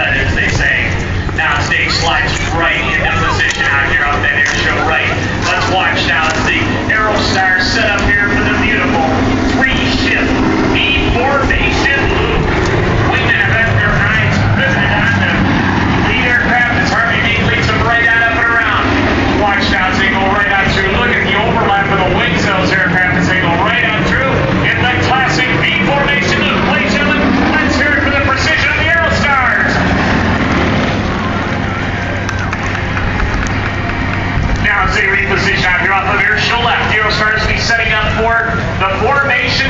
cut, as they say. Now stage slides right into position out here off that airshow right. Let's watch now as the Aerostars set up here for the beautiful three-shift V formation loop. Wingman of Edgar Hines pivoted on the lead aircraft as Harvey Meek leads them right on up and around. Watch now as they go right on through. Look at the overlap of the wings of those aircraft as they go right on through in the classic V formation loop. Ladies and gentlemen, let's hear it for the precision of the Aerostars. Now as they reposition out here off of airshow left, the Aerostars will be setting up for the formation